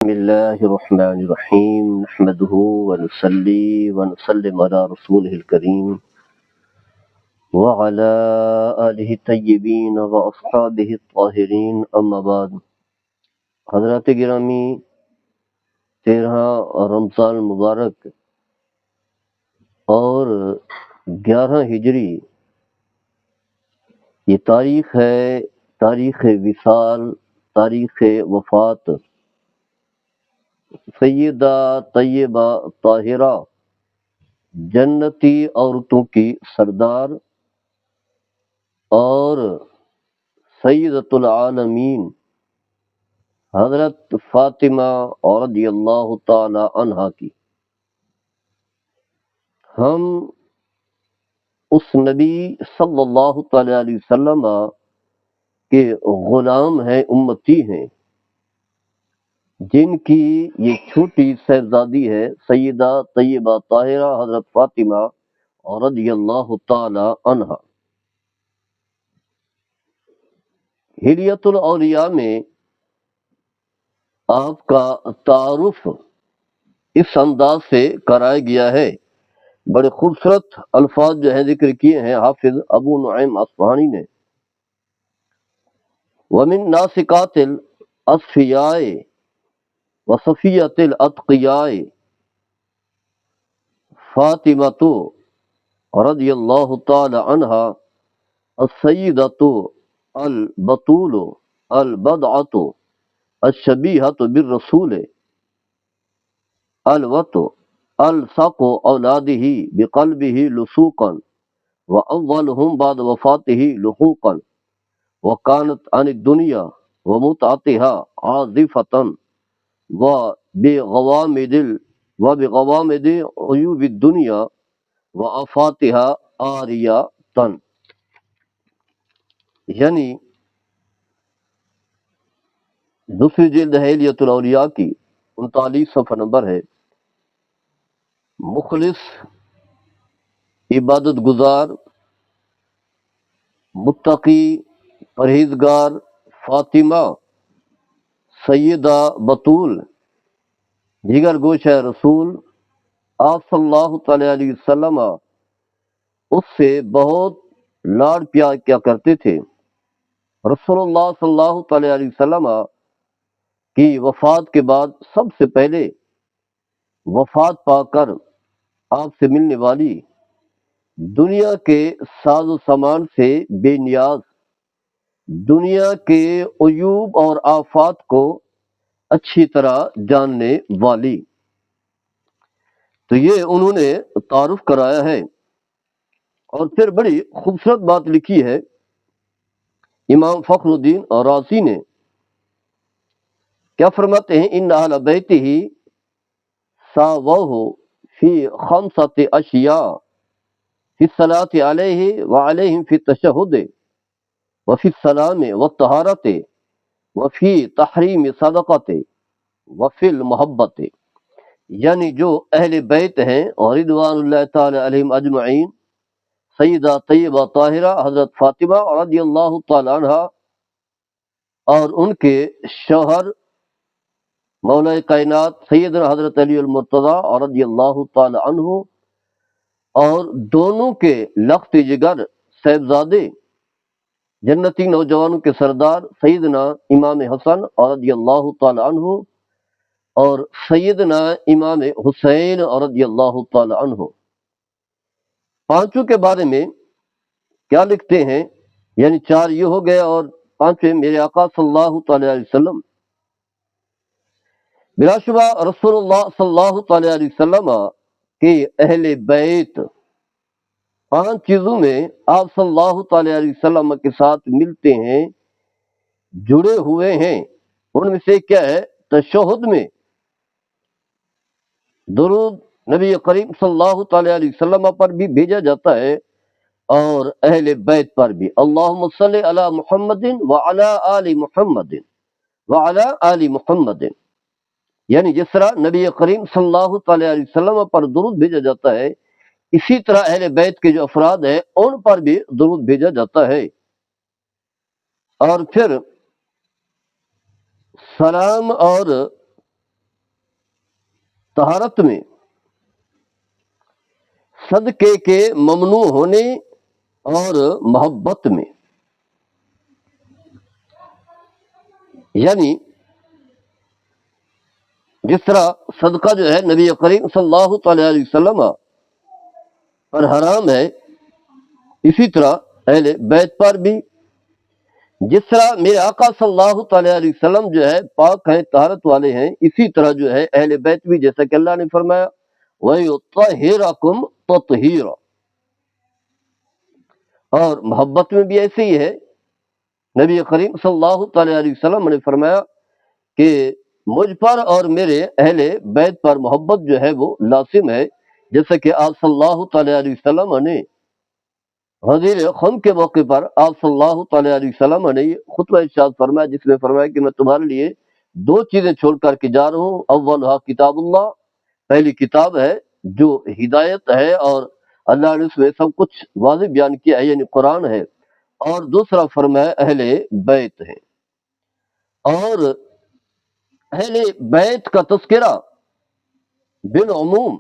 بسم الله الرحمن الرحيم نحمده ونصلي ونسلم على رسوله الكريم وعلى آله الطيبين وأصحابه الطاهرين أما بعد. حضرات گرامی، 13 رمضان مبارک اور 11 ہجری یہ تاریخ ہے، تاریخ وصال، تاریخ وفات سیدہ طیبہ طاہرہ جنتی عورتوں کی سردار اور سیدۃ العالمین حضرت فاطمہ رضی اللہ تعالی عنہا کی. ہم اس نبی صلی اللہ تعالی علیہ وسلم کے غلام ہیں، امتی ہیں، جن کی یہ چھوٹی صاحبزادی ہے سیدہ طیبہ طاہرہ حضرت فاطمہ رضی اللہ تعالی عنہا. ہلیۃ الاولیاء میں آپ کا تعارف اس انداز سے کرایا گیا ہے. بڑے خوبصورت الفاظ جو ہیں ذکر کیے ہیں حافظ ابو نعیم اصفہانی نے. وَمِن نَاسِقَاتِ الْأَصْفِيَاءِ وَصَفِيَّةِ الْأَتْقِيَاءِ فاطمۃ رضی اللہ تعالی عنہا السیدۃ البطول البضعۃ الشبیہۃ بالرسول الوت الصق اولادہ بقلبہ لصوقا واولہم بعد وفاتہ لحوقا وکانت عن الدنیا ومتعتها عاذفۃ وبغوامد عیوب الدنیا وآفاتها عاریۃ. یعنی دوسری جلد ہے ہلیۃ الاولیاء کی، 39 صفحہ نمبر ہے. مخلص، عبادت گزار، متقی، پرہیزگار فاطمہ سیدہ بطول جگر گوشہ رسول آپ صلی اللہ تعالی علیہ وسلم اس سے بہت لاڈ پیار کیا کرتے تھے. رسول اللہ صلی اللہ تعالی علیہ وسلم کی وفات کے بعد سب سے پہلے وفات پا کر آپ سے ملنے والی، دنیا کے ساز و سامان سے بے نیاز، دنیا کے عیوب اور آفات کو اچھی طرح جاننے والی. تو یہ انہوں نے تعارف کرایا ہے. اور پھر بڑی خوبصورت بات لکھی ہے امام فخر الدین رازی نے. کیا فرماتے ہیں؟ ان اہل بیتہ ساووہ فی خمسۃ اشیاء فی الصلاۃ علیہ وعلیہم فی التشہد وفی السلام والطہارۃ وفی تحریم صدقۃ وفی المحبت. یعنی جو اہل بیت ہیں اور رضوان اللہ تعالی علیہم اجمعین، سیدہ طیبہ طاہرہ حضرت فاطمہ رضی اللہ تعالی عنہ اور ان کے شوہر مولا کائنات سیدنا حضرت علی المرتضیٰ رضی اللہ تعالی عنہ، اور دونوں کے لخت جگر صاحبزادے جنتی نوجوانوں کے سردار سیدنا امام حسن رضی اللہ تعالی عنہ اور سیدنا امام حسین رضی اللہ تعالی عنہ. پانچوں کے بارے میں کیا لکھتے ہیں؟ یعنی 4 یہ ہو گئے اور 5ویں میرے آقا صلی اللہ تعالی علیہ وسلم. بلا شبہ رسول اللہ صلی اللہ تعالی علیہ وسلم کے اہل بیت 5 چیزوں میں آپ صلی اللہ تعالی علیہ وسلم کے ساتھ ملتے ہیں، جڑے ہوئے ہیں. ان میں سے کیا ہے؟ تشہد میں درود نبی کریم صلی اللہ تعالی علیہ وسلم پر بھی بھیجا جاتا ہے اور اہل بیت پر بھی. اللہم صلی علی محمد وعلی آل محمد وعلی آل محمد. یعنی جس طرح نبی کریم صلی اللہ تعالی علیہ وسلم پر درود بھیجا جاتا ہے، اسی طرح اہل بیت کے جو افراد ہیں ان پر بھی درود بھیجا جاتا ہے. اور پھر سلام اور طہارت میں، صدقے کے ممنوع ہونے اور محبت میں. یعنی جس طرح صدقہ جو ہے نبی کریم صلی اللہ تعالی علیہ وسلم پر حرام ہے، اسی طرح اہل بیت پر بھی. جس طرح میرے آقا صلی اللہ تعالی علیہ وسلم جو ہے پاک ہیں، طہارت والے ہیں، اسی طرح جو ہے اہل بیت بھی، جیسا کہ اللہ نے فرمایا وَيُطَهِّرَكُمْ تَطْهِيرًا. اور محبت میں بھی ایسے ہی ہے. نبی کریم صلی اللہ تعالی علیہ وسلم نے فرمایا کہ مجھ پر اور میرے اہل بیت پر محبت جو ہے وہ لازم ہے، جیسا کہ آپ صلی اللہ تعالی علیہ وسلم نے غدیر خم کے موقع پر آپ صلی اللہ تعالی علیہ وسلم نے یہ خطبہ ارشاد فرمایا، جس میں فرمایا کہ میں تمہارے لیے دو چیزیں چھوڑ کر کے جا رہا ہوں. اولھا کتاب اللہ، پہلی کتاب ہے جو ہدایت ہے اور اللہ نے اس میں سب کچھ واضح بیان کیا ہے، یعنی قرآن ہے. اور دوسرا فرمایا اہل بیت ہے. اور اہل بیت کا تذکرہ بالعموم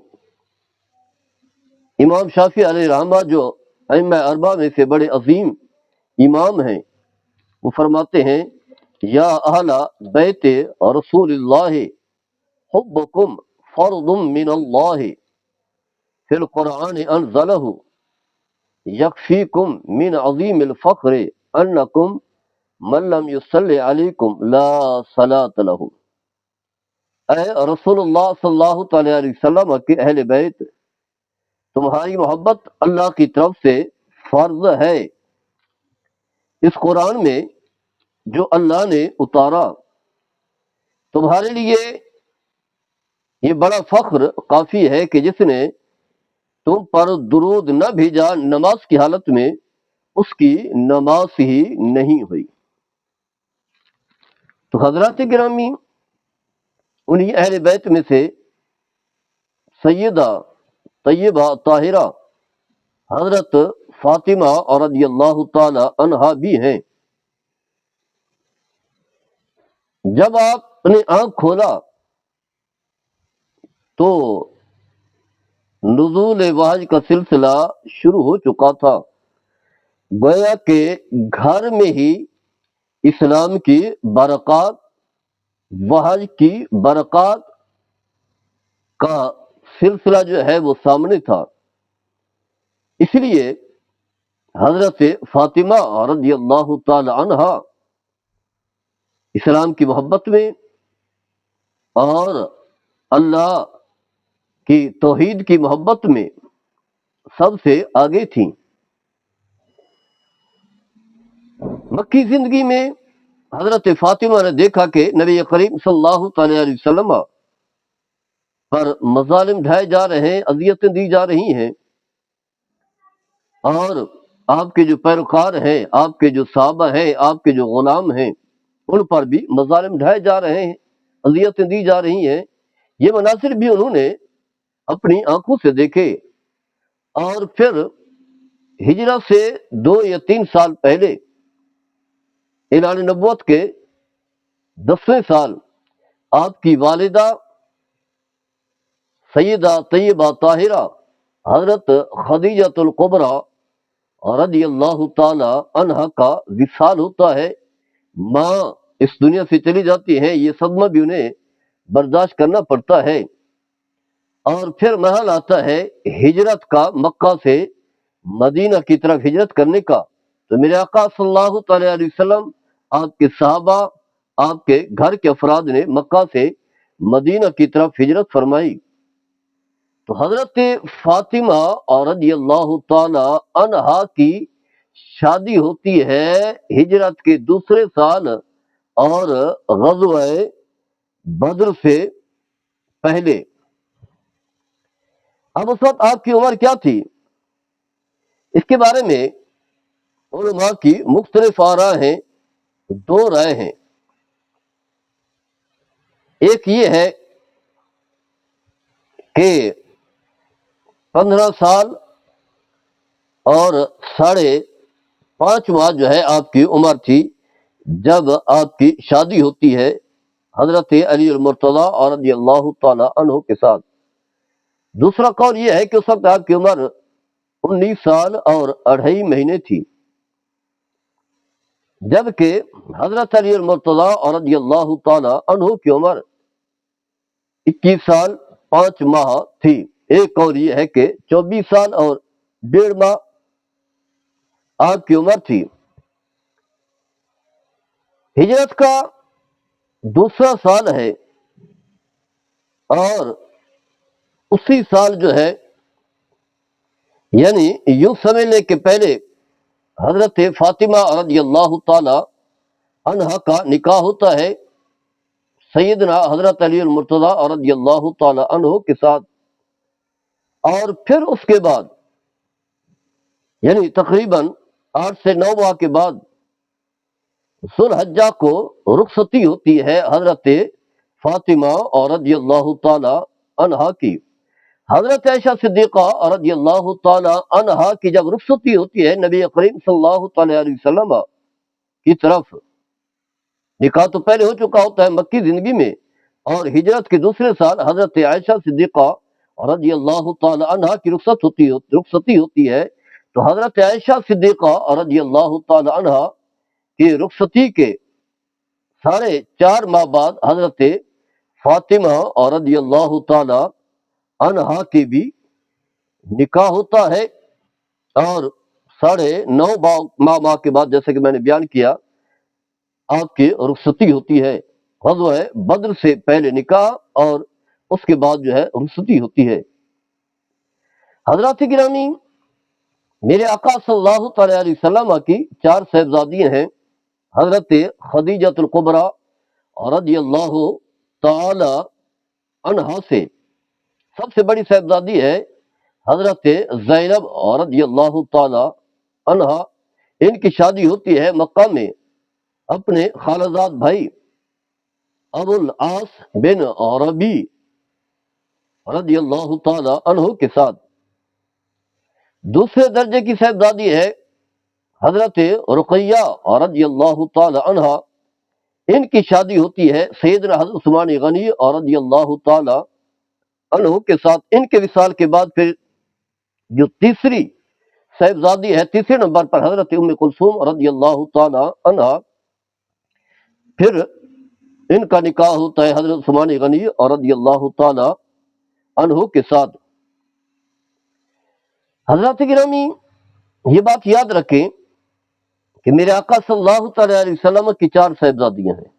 امام شافعی علیہ رحمہ جو ائمہ اربعہ میں سے بڑے عظیم امام ہیں، وہ فرماتے ہیں یا اہل بیت رسول اللہ حبکم فرض من اللہ فی القرآن انزلہ یکفیکم من عظیم الفخر انکم من لم یصلی علیکم لا صلاۃ لہ. اے رسول اللہ صلی اللہ تعالی علیہ وسلم کے اہل بیت، تمہاری محبت اللہ کی طرف سے فرض ہے. اس قرآن میں جو اللہ نے اتارا، تمہارے لیے یہ بڑا فخر کافی ہے کہ جس نے تم پر درود نہ بھیجا نماز کی حالت میں، اس کی نماز ہی نہیں ہوئی. تو حضرات گرامی، انہی اہل بیت میں سے سیدہ طیبہ طاہرہ حضرت فاطمہ رضی اللہ تعالی عنہا بھی ہیں. جب آپ نے آنکھ کھولا تو نزول وحی کا سلسلہ شروع ہو چکا تھا. گویا کہ گھر میں ہی اسلام کی برکات، وحی کی برکات کا سلسلہ جو ہے وہ سامنے تھا. اس لیے حضرت فاطمہ رضی اللہ تعالی عنہا اسلام کی محبت میں اور اللہ کی توحید کی محبت میں سب سے آگے تھیں. مکی زندگی میں حضرت فاطمہ نے دیکھا کہ نبی کریم صلی اللہ تعالی علیہ وسلم پر مظالم ڈھائے جا رہے ہیں، اذیتیں دی جا رہی ہیں، اور آپ کے جو پیروکار ہیں، آپ کے جو صحابہ ہیں، آپ کے جو غلام ہیں، ان پر بھی مظالم ڈھائے جا رہے ہیں، اذیتیں دی جا رہی ہیں. یہ مناظر بھی انہوں نے اپنی آنکھوں سے دیکھے. اور پھر ہجرت سے 2 یا 3 سال پہلے اعلان نبوت کے 10ویں سال آپ کی والدہ سیدہ طیبہ طاہرہ حضرت خدیجۃ الکبریٰ رضی اللہ تعالی عنہا کا وصال ہوتا ہے. ماں اس دنیا سے چلی جاتی ہیں، یہ صدمہ بھی انہیں برداشت کرنا پڑتا ہے. اور پھر محل آتا ہے ہجرت کا، مکہ سے مدینہ کی طرف ہجرت کرنے کا. تو میرے آقا صلی اللہ تعالی علیہ وسلم، آپ کے صحابہ، آپ کے گھر کے افراد نے مکہ سے مدینہ کی طرف ہجرت فرمائی. تو حضرت فاطمہ رضی اللہ تعالی عنہا کی شادی ہوتی ہے ہجرت کے دوسرے سال اور غزوہ بدر سے پہلے. اب اس وقت آپ کی عمر کیا تھی؟ اس کے بارے میں علماء کی مختلف آراء ہیں، 2 رائے ہیں. ایک یہ ہے کہ 15 سال اور 5.5 ماہ جو ہے آپ کی عمر تھی جب آپ کی شادی ہوتی ہے. حضرت علی المرتضیٰ اور رضی اللہ تعالی عنہ کے ساتھ۔ دوسرا قول یہ ہے کہ اس وقت آپ کی عمر 19 سال اور 2.5 مہینے تھی، جبکہ حضرت علی المرتضیٰ اور رضی اللہ تعالی عنہ کی عمر 21 سال 5 ماہ تھی۔ ایک قول یہ ہے کہ 24 سال اور 1.5 ماہ آپ کی عمر تھی۔ ہجرت کا دوسرا سال ہے، اور اسی سال جو ہے، یعنی یوں سمجھ لیں کہ پہلے حضرت فاطمہ رضی اللہ تعالی عنہا کا نکاح ہوتا ہے سیدنا حضرت علی المرتضیٰ رضی اللہ تعالی عنہ کے ساتھ، اور پھر اس کے بعد یعنی تقریباً 8 سے 9 ماہ کے بعد ذو الحجہ کو رخصتی ہوتی ہے حضرت فاطمہ اور رضی اللہ تعالی عنہا کی۔ حضرت عائشہ صدیقہ رضی اللہ تعالی عنہا کی جب رخصتی ہوتی ہے نبی کریم صلی اللہ تعالی علیہ وسلم کی طرف، نکاح تو پہلے ہو چکا ہوتا ہے مکی زندگی میں، اور ہجرت کے دوسرے سال حضرت عائشہ صدیقہ رضی اللہ تعالی عنہا کی رخصتی ہوتی ہے، تو حضرت عائشہ صدیقہ رضی اللہ تعالی عنہا کی رخصتی کے 4.5 ماہ بعد حضرت فاطمہ اور رضی اللہ تعالی عنہا کی بھی نکاح ہوتا ہے، اور 9.5 ماہ کے بعد جیسے کہ میں نے بیان کیا آپ کی رخصتی ہوتی ہے۔ غزوہ بدر سے پہلے نکاح اور اس کے بعد جو ہے رخصتی ہوتی ہے۔ حضرات گرامی، میرے آقا صلی اللہ تعالی علیہ وسلم کی 4 صاحبزادیاں ہیں۔ حضرت خدیجہ الکبریٰ رضی اللہ تعالی عنہا سے سب سے بڑی صاحبزادی ہے حضرت زینب رضی اللہ تعالی عنہا۔ ان کی شادی ہوتی ہے مکہ میں اپنے خالزاد بھائی ابو العاص بن ربیع رضی اللہ تعالی عنہ کے ساتھ۔ دوسرے درجے کی صاحبزادی ہے حضرت رقیہ رضی اللہ تعالی عنہا۔ ان کی شادی ہوتی ہے سیدنا حضرت عثمان غنی رضی اللہ تعالی عنہ کے ساتھ۔ ان کے وصال کے بعد پھر جو تیسری صاحبزادی ہے، تیسرے نمبر پر حضرت ام کلثوم رضی اللہ تعالی عنہا، پھر ان کا نکاح ہوتا ہے حضرت عثمان غنی رضی اللہ تعالی عنہ کے ساتھ۔ حضرات گرامی، یہ بات یاد رکھیں کہ میرے آقا صلی اللہ تعالی علیہ وسلم کی 4 صاحبزادیاں ہیں۔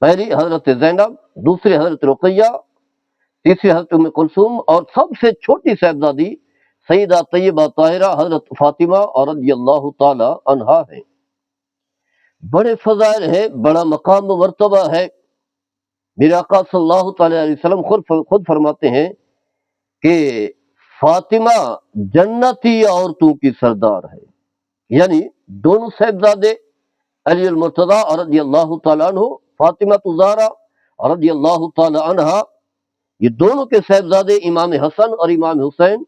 پہلی حضرت زینب، دوسری حضرت رقیہ، تیسری حضرت ام کلثوم، اور سب سے چھوٹی صاحبزادی سیدہ طیبہ طاہرہ حضرت فاطمہ رضی اللہ تعالی عنہا ہے۔ بڑے فضائل ہے، بڑا مقام و مرتبہ ہے۔ میرے آقا صلی اللہ تعالی علیہ وسلم خود فرماتے ہیں کہ فاطمہ جنتی عورتوں کی سردار ہے، یعنی دونوں صاحبزادے علی المرتضیٰ رضی اللہ تعالی عنہ، فاطمہ الزہرا رضی اللہ تعالی عنہا، یہ دونوں کے صاحبزادے امام حسن اور امام حسین،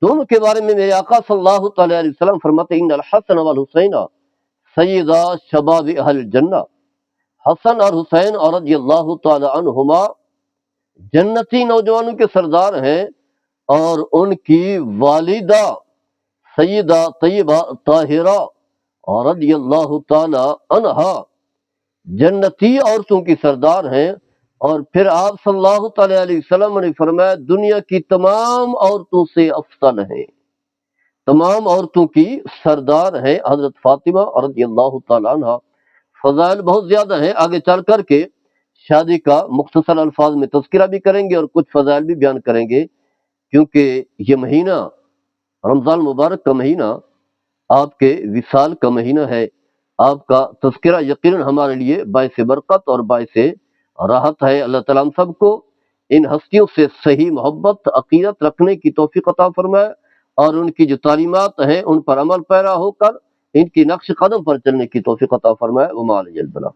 دونوں کے بارے میں میرے آقا صلی اللہ تعالی علیہ وسلم فرماتے ہیں ان الحسن والحسین سیدہ شباب اہل الجنہ۔ حسن اور حسین رضی اللہ تعالی عنہما جنتی نوجوانوں کے سردار ہیں، اور ان کی والدہ سیدہ طیبہ طاہرہ رضی اللہ تعالی عنہا جنتی عورتوں کی سردار ہیں۔ اور پھر آپ صلی اللہ تعالی علیہ وسلم نے فرمایا دنیا کی تمام عورتوں سے افضل ہیں، تمام عورتوں کی سردار ہیں حضرت فاطمہ رضی اللہ تعالی عنہا۔ فضائل بہت زیادہ ہیں، آگے چل کر کے شادی کا مختصر الفاظ میں تذکرہ بھی کریں گے اور کچھ فضائل بھی بیان کریں گے، کیونکہ یہ مہینہ رمضان مبارک کا مہینہ آپ کے وصال کا مہینہ ہے۔ آپ کا تذکرہ یقیناً ہمارے لیے باعث برکت اور باعث راحت ہے۔ اللہ تعالیٰ ہم سب کو ان ہستیوں سے صحیح محبت عقیدت رکھنے کی توفیق عطا فرمائے، اور ان کی جو تعلیمات ہیں ان پر عمل پیرا ہو کر ان کی نقش قدم پر چلنے کی توفیق عطا فرمائے۔ وما علیہ البلاغ۔